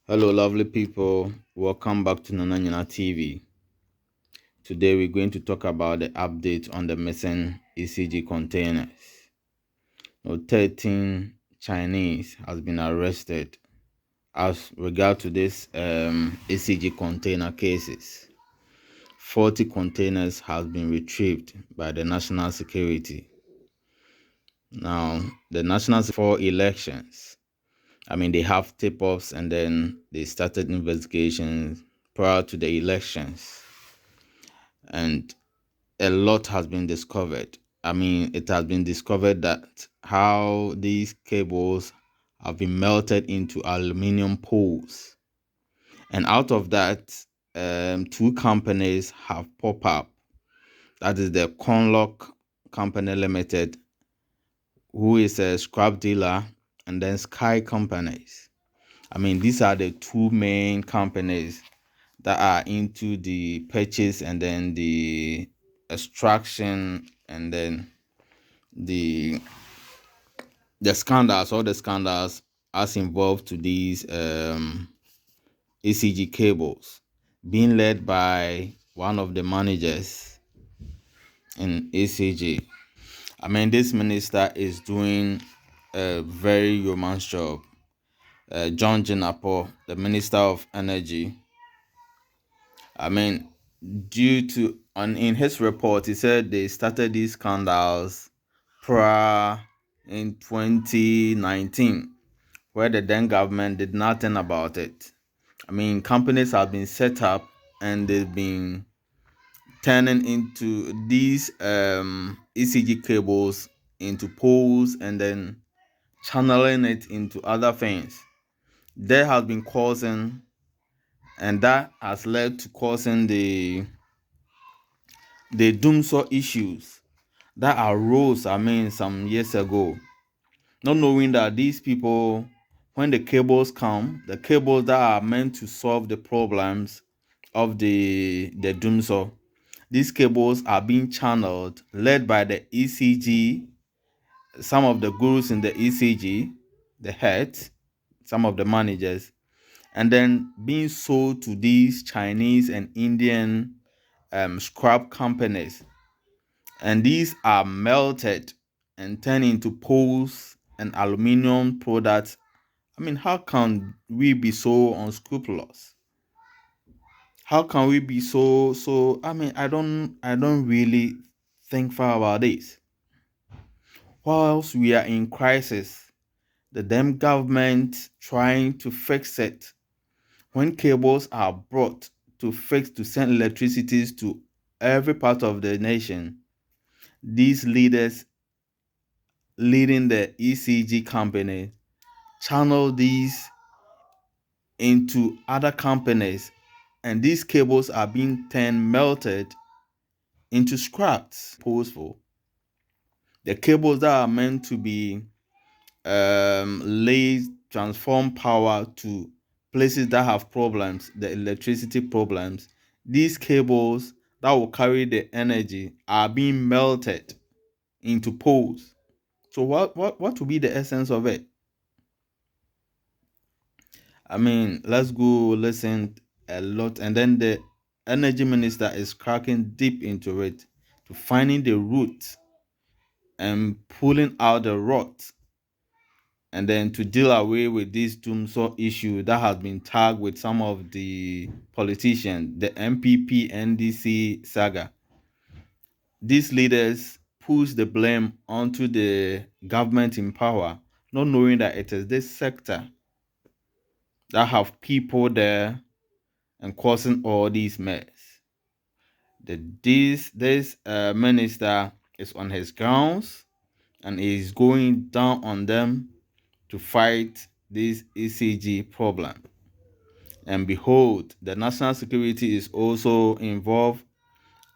Hello, lovely people. Welcome back to Nananyana TV. Today, we're going to talk about the update on the missing ECG containers. 13 Chinese has been arrested as regard to this ECG container cases. 40 containers have been retrieved by the national security. Now, the national for elections. They have tip-offs and then they started investigations prior to the elections. And a lot has been discovered. It has been discovered that how these cables have been melted into aluminium poles. And out of that, two companies have popped up. That is the Conlock Company Limited, who is a scrap dealer, and then Sky Companies. These are the two main companies that are into the purchase and then the extraction and then the scandals, all the scandals as involved to these ECG cables, being led by one of the managers in ECG. This minister is doing a very yeoman's job. John Jinapo, the Minister of Energy, due to in his report, he said they started these scandals prior in 2019, where the then government did nothing about it. Companies have been set up and they've been turning into these ECG cables into poles and then channeling it into other things. There has been causing, and that has led to causing the doomsaw issues that arose, some years ago. Not knowing that these people, when the cables come, the cables that are meant to solve the problems of the doomsaw, these cables are being channeled, led by the ECG, some of the gurus in the ECG, the heads, some of the managers, and then being sold to these Chinese and Indian scrap companies. And these are melted and turned into poles and aluminium products. How can we be so unscrupulous? How can we be so I don't really think far about this. Whilst we are in crisis, the damn government trying to fix it. When cables are brought to send electricities to every part of the nation, these leaders leading the ECG company channel these into other companies, and these cables are being melted into scraps. Poseful. The cables that are meant to be laid, transform power to places that have problems, the electricity problems. These cables that will carry the energy are being melted into poles. So what will be the essence of it? Let's go listen a lot, and then the energy minister is cracking deep into it to finding the root and pulling out the rot, and then to deal away with this doomsaw issue that has been tagged with some of the politicians, the MPP NDC saga. These leaders push the blame onto the government in power, not knowing that it is this sector that have people there and causing all these mess. This minister is on his grounds and is going down on them to fight this ECG problem. And behold, the national security is also involved,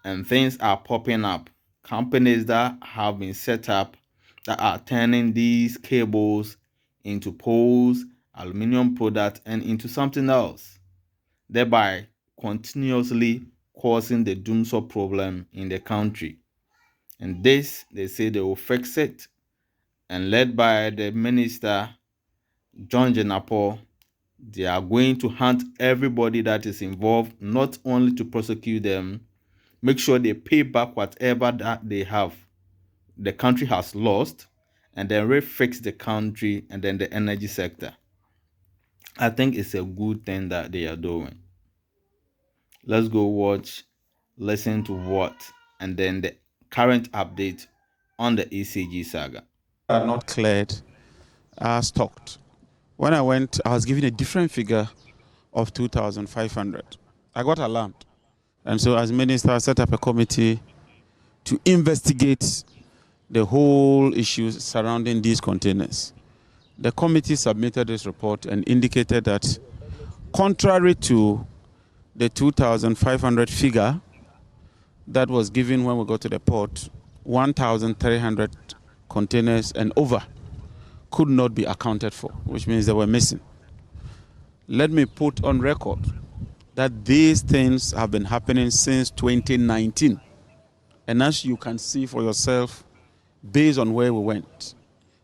and things are popping up. Companies that have been set up that are turning these cables into poles, aluminium products, and into something else, thereby continuously causing the doomsaw problem in the country. And this, they say they will fix it, and led by the minister John Jinapo, They are going to hunt everybody that is involved, not only to prosecute them, make sure they pay back whatever that they have, the country has lost, and then refix the country and then the energy sector. I think it's a good thing that they are doing. Let's go watch, listen to what, and then the current update on the ECG saga. Are not cleared as talked. When I went, I was given a different figure of 2,500. I got alarmed. And so as minister, I set up a committee to investigate the whole issues surrounding these containers. The committee submitted this report and indicated that contrary to the 2,500 figure that was given when we got to the port, 1,300 containers and over could not be accounted for, which means they were missing. Let me put on record that these things have been happening since 2019. And as you can see for yourself, based on where we went,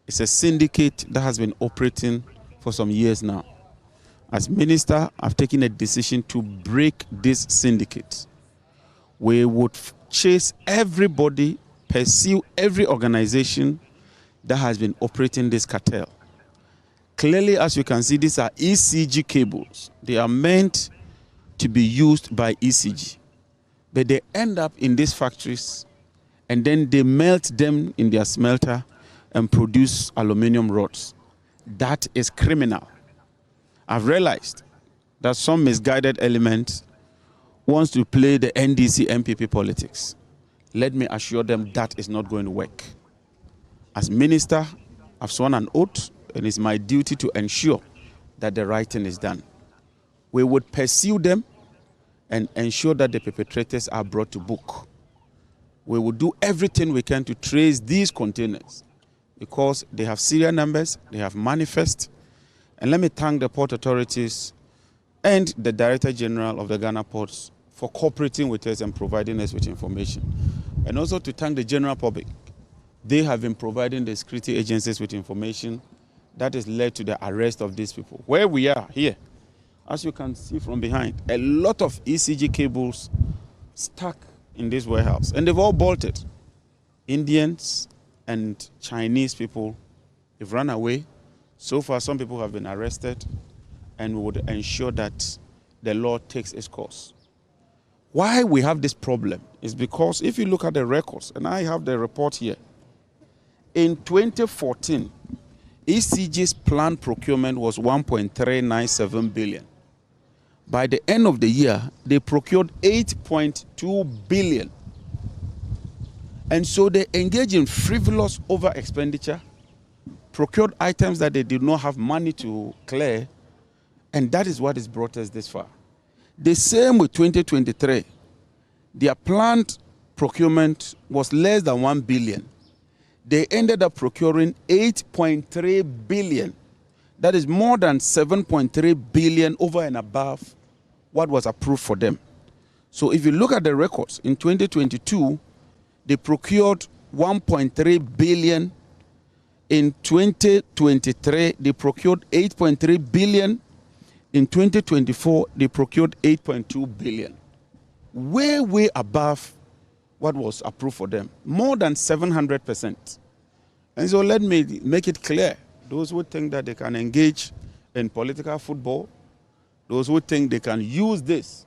it's a syndicate that has been operating for some years now. As minister, I've taken a decision to break this syndicate. We would chase everybody, pursue every organization that has been operating this cartel. Clearly, as you can see, these are ECG cables. They are meant to be used by ECG, but they end up in these factories and then they melt them in their smelter and produce aluminum rods. That is criminal. I've realized that some misguided element wants to play the NDC MPP politics. Let me assure them that is not going to work. As minister, I've sworn an oath, and it's my duty to ensure that the right thing is done. We would pursue them and ensure that the perpetrators are brought to book. We will do everything we can to trace these containers because they have serial numbers, they have manifest. And let me thank the port authorities and the Director General of the Ghana Ports for cooperating with us and providing us with information. And also to thank the general public. They have been providing the security agencies with information that has led to the arrest of these people. Where we are here, as you can see from behind, a lot of ECG cables stuck in this warehouse, and they've all bolted. Indians and Chinese people have run away. So far, some people have been arrested, and we would ensure that the law takes its course. Why we have this problem is because if you look at the records, and I have the report here, in 2014, ECG's planned procurement was 1.397 billion. By the end of the year, they procured 8.2 billion. And so they engaged in frivolous over expenditure, procured items that they did not have money to clear, and that is what has brought us this far. The same with 2023. Their planned procurement was less than 1 billion. They ended up procuring 8.3 billion. That is more than 7.3 billion over and above what was approved for them. So if you look at the records, in 2022, they procured 1.3 billion. In 2023, they procured 8.3 billion. In 2024, they procured 8.2 billion. Way above what was approved for them. More than 700%. And so let me make it clear. Those who think that they can engage in political football, those who think they can use this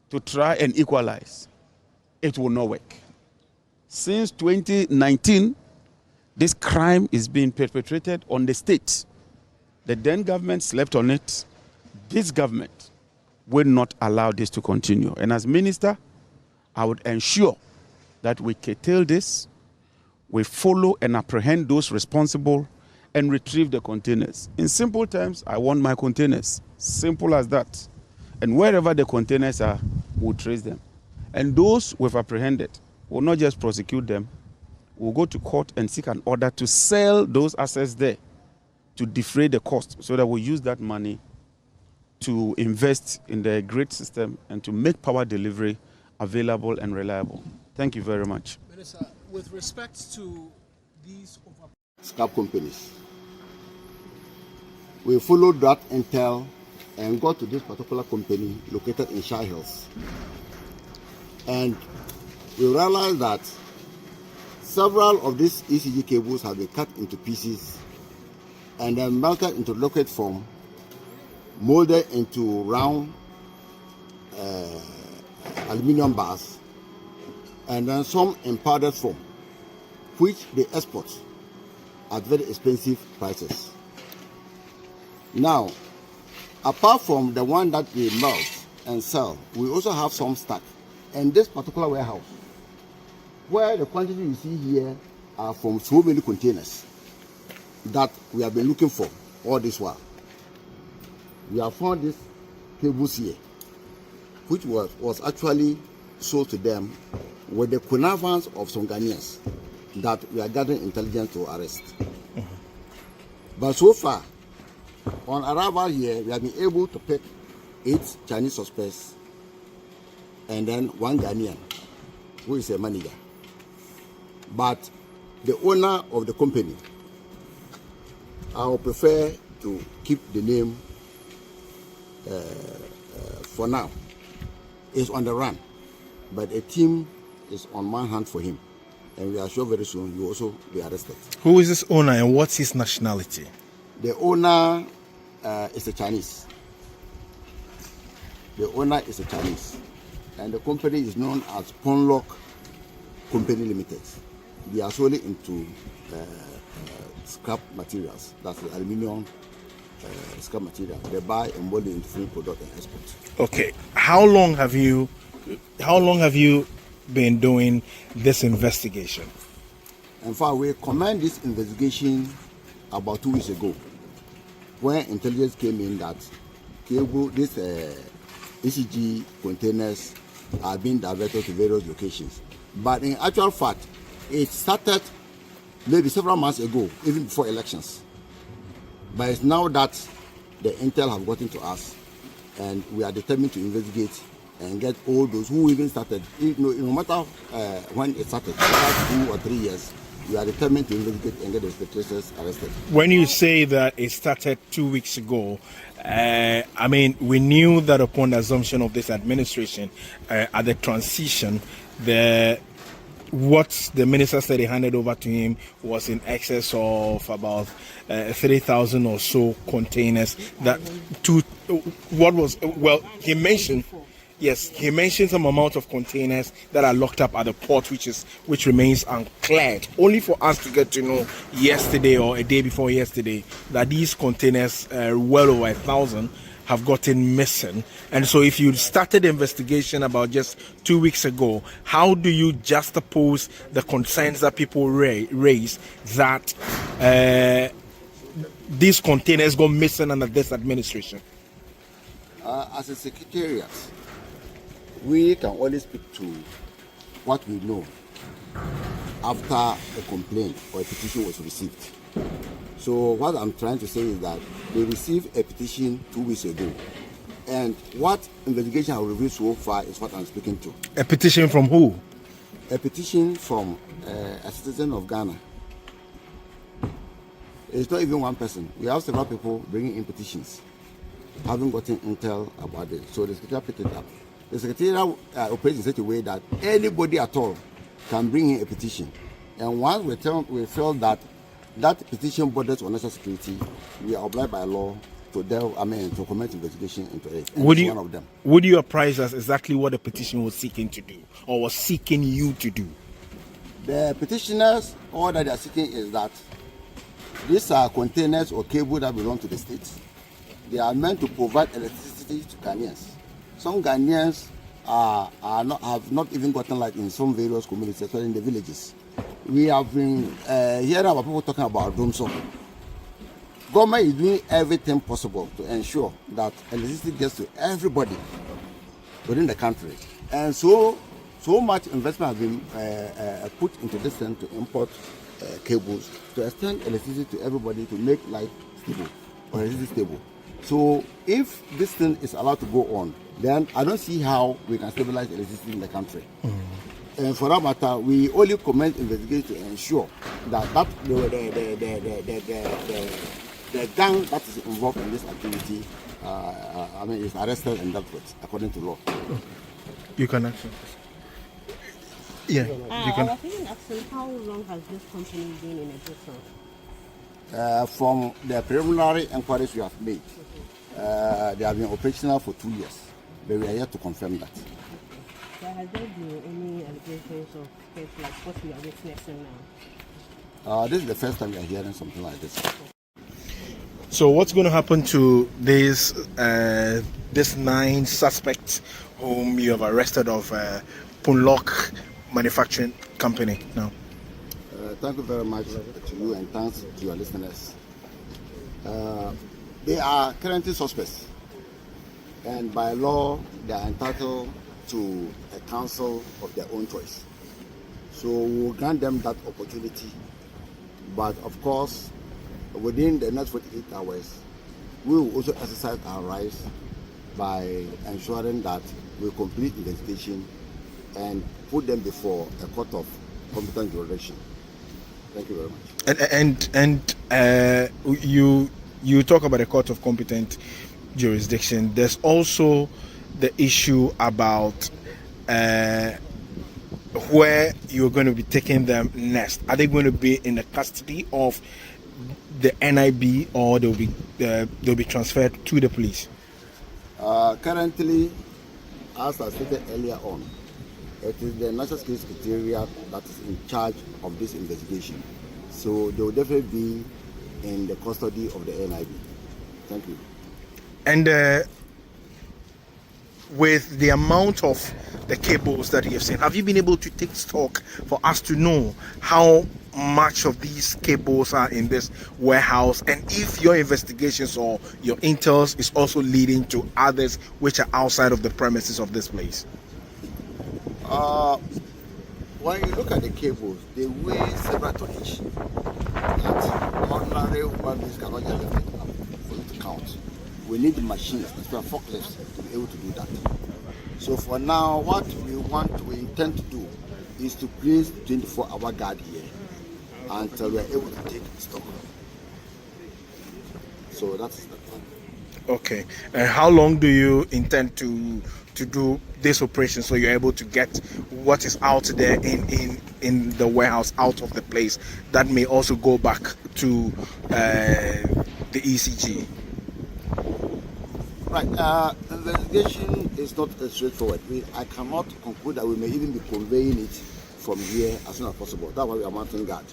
to try and equalize, it will not work. Since 2019, this crime is being perpetrated on the state. The then government slept on it. This government will not allow this to continue. And as minister, I would ensure that we curtail this, we follow and apprehend those responsible, and retrieve the containers. In simple terms, I want my containers. Simple as that. And wherever the containers are, we'll trace them. And those we've apprehended, we'll not just prosecute them, we'll go to court and seek an order to sell those assets there to defray the cost so that we'll use that money to invest in the grid system and to make power delivery available and reliable. Thank you very much. Minister, with respect to these scrap companies, we followed that intel and got to this particular company located in Shire Hills. And we realized that several of these ECG cables have been cut into pieces and then melted into liquid form, molded into round aluminum bars, and then some in powdered form, which they export at very expensive prices. Now, apart from the one that we melt and sell, we also have some stock in this particular warehouse, where the quantity you see here are from so many containers that we have been looking for all this while. We have found these cables here, which was actually sold to them with the connivance of some Ghanaians that we are gathering intelligence to arrest. But so far, on arrival here, we have been able to pick 8 Chinese suspects and then 1 Ghanaian, who is a manager. But the owner of the company, I would prefer to keep the name for now. Is on the run, but a team is on one hand for him, and we are sure very soon he will also be arrested. Who is this owner and what's his nationality? The owner is a Chinese. The owner is a Chinese, and the company is known as Ponlock Company Limited. They are solely into scrap materials, that's the aluminium scrap material. They buy and mold it into finished product and export. Okay, how long have you been doing this investigation? In fact, we commenced this investigation about 2 weeks ago, when intelligence came in that these ECG containers are being diverted to various locations. But in actual fact, it started maybe several months ago, even before elections. But it's now that the intel have gotten to us, and we are determined to investigate and get all those who even started. No matter when it started, the last 2 or 3 years, we are determined to investigate and get the perpetrators arrested. When you say that it started 2 weeks ago, I mean, we knew that upon the assumption of this administration, at the transition, what the minister said he handed over to him was in excess of about 3,000 or so containers. He mentioned some amount of containers that are locked up at the port, which remains uncleared. Only for us to get to know yesterday or a day before yesterday that these containers, well over 1,000, have gotten missing. And so if you started the investigation about just 2 weeks ago, how do you juxtapose the concerns that people raise that these containers go missing under this administration? As a secretariat, we can only speak to what we know after a complaint or a petition was received. So what I'm trying to say is that they received a petition 2 weeks ago, and what investigation has revealed so far is what I'm speaking to. A petition from who? A petition from a citizen of Ghana. It's not even one person. We have several people bringing in petitions, haven't gotten intel about it. So the secretariat picked it up. The secretariat operates in such a way that anybody at all can bring in a petition, and once we feel that petition borders on national security, we are obliged by law to commence investigation into it. One of them. Would you apprise us exactly what the petition was seeking to do, or was seeking you to do? The petitioners, all that they are seeking is that these are containers or cables that belong to the state. They are meant to provide electricity to Ghanaians. Some Ghanaians have not even gotten light in some various communities, especially in the villages. We have been hearing about people talking about Domso. Government is doing everything possible to ensure that electricity gets to everybody within the country. And so much investment has been put into this thing to import cables, to extend electricity to everybody, to make life stable or electricity stable. So if this thing is allowed to go on, then I don't see how we can stabilize electricity in the country. And for that matter, we only commence investigation to ensure that the gang that is involved in this activity, is arrested and dealt with according to law. You can actually. Yeah, you I can. was even asking how long has this company been in existence? From the preliminary inquiries we have made, they have been operational for 2 years, but we are yet to confirm that. There has there been any allegations of things like what we are witnessing now? This is the first time we are hearing something like this. So what's going to happen to this 9 suspects whom you have arrested of Punlock Manufacturing Company now? Thank you very much to you and thanks to your listeners. They are currently suspects, and by law they are entitled to a counsel of their own choice. So we will grant them that opportunity, but of course within the next 48 hours we will also exercise our rights by ensuring that we complete investigation and put them before a court of competent jurisdiction. Thank you very much. And you talk about a court of competent jurisdiction. There's also the issue about where you're going to be taking them next. Are they going to be in the custody of the NIB, or they'll be transferred to the police? Currently, as I stated earlier on, it is the National Security Secretariat that is in charge of this investigation. So they will definitely be in the custody of the NIB. Thank you. And with the amount of the cables that you have seen, have you been able to take stock for us to know how much of these cables are in this warehouse, and if your investigations or your intels is also leading to others which are outside of the premises of this place? When you look at the cables, they weigh several tonnage that ordinary human beings cannot just lift it up for you to count. We need the machines, especially forklifts, to be able to do that. So for now, what we intend to do is to place 24-hour guard here until we are able to take stock. So that's the plan. Okay. And how long do you intend to do this operation so you're able to get what is out there in the warehouse out of the place that may also go back to the ECG? Right. The investigation is not straightforward. I cannot conclude that we may even be conveying it from here as soon as possible. That's why we are mounting guard.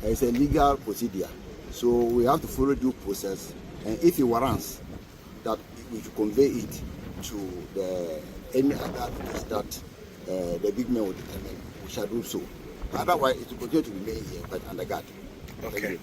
It's a legal procedure, so we have to follow due process. And if it warrants that we should convey it to any other place that the big man will determine, we shall do so. Otherwise, it will continue to remain here, but under guard. Okay.